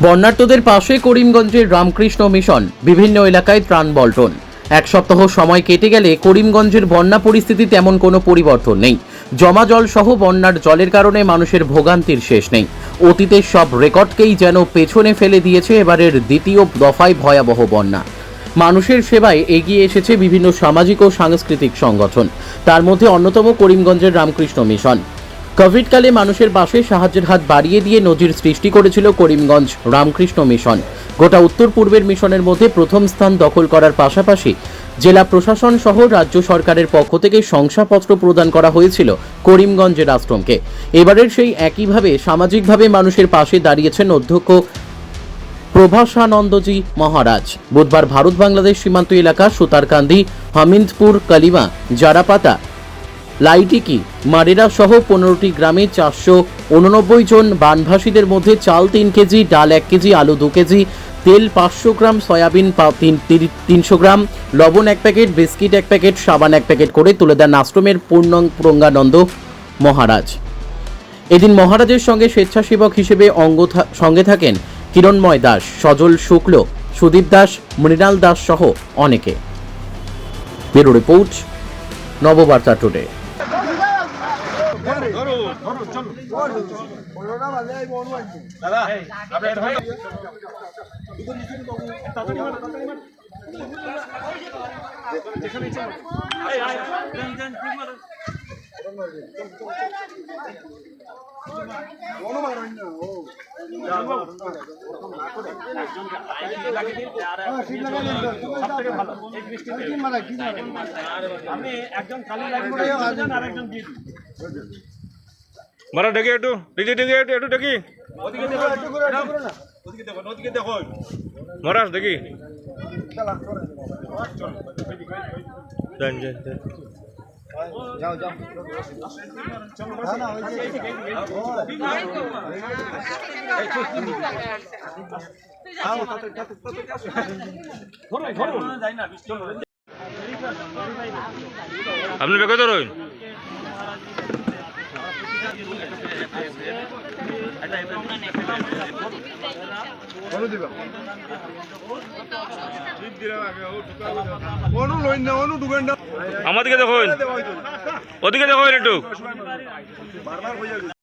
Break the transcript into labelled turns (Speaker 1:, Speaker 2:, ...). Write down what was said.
Speaker 1: বন্যার্তদের পাশে করিমগঞ্জের রামকৃষ্ণ মিশন, বিভিন্ন এলাকায় ত্রাণ বন্টন। এক সপ্তাহ সময় কেটে গেলে করিমগঞ্জের বন্যা পরিস্থিতি তেমন কোনো পরিবর্তন নেই। জমা জল সহ বন্যার জলের কারণে মানুষের ভোগান্তির শেষ নেই। অতীতের সব রেকর্ডকেই যেন পেছনে ফেলে দিয়েছে এবারের দ্বিতীয় দফায় ভয়াবহ বন্যা। মানুষের সেবায় এগিয়ে এসেছে বিভিন্ন সামাজিক ও সাংস্কৃতিক সংগঠন, তার মধ্যে অন্যতম করিমগঞ্জের রামকৃষ্ণ মিশন। কোভিডকালে মানুষের পাশে সাহায্যের হাত বাড়িয়ে দিয়ে নজির সৃষ্টি করেছিল করিমগঞ্জ রামকৃষ্ণ মিশন। গোটা উত্তর পূর্বের মিশনের মধ্যে প্রথম স্থান দখল করার পাশাপাশি জেলা প্রশাসন সহ রাজ্য সরকারের পক্ষ থেকে শংসাপত্র প্রদান করা হয়েছিল করিমগঞ্জের আশ্রমকে। এবারের সেই একইভাবে সামাজিকভাবে মানুষের পাশে দাঁড়িয়েছেন অধ্যক্ষ প্রভাসানন্দজি মহারাজ। বুধবার ভারত বাংলাদেশ সীমান্ত এলাকা সুতারকান্দি, হামিদপুর, কালিমা, জারাপাতা, লাইটিকি, মারেরা সহ 15টি গ্রামে 489 জন বানভাসীদের মধ্যে চাল 3 কেজি, ডাল 1 কেজি, আলু 2 কেজি, তেল 500 গ্রাম, সয়াবিন 300 গ্রাম, লবণ 1 প্যাকেট, বিস্কিট 1 প্যাকেট, সাবান 1 প্যাকেট করে তুলে দেন আশ্রমের পূর্ণানন্দ মহারাজ। এদিন মহারাজের সঙ্গে স্বেচ্ছাসেবক হিসেবে সঙ্গে থাকেন কিরণময় দাস, সজল শুক্ল, সুদীপ দাস, মৃণাল দাস সহ অনেকে। Bureau report, Nababarta today.
Speaker 2: মারা ডেকে একটু একটু ডেকে মহারাজ দেখি আপনি বেগে তো রইন। আমার দিকে দেখুন, ওদিকে দেখুন একটু।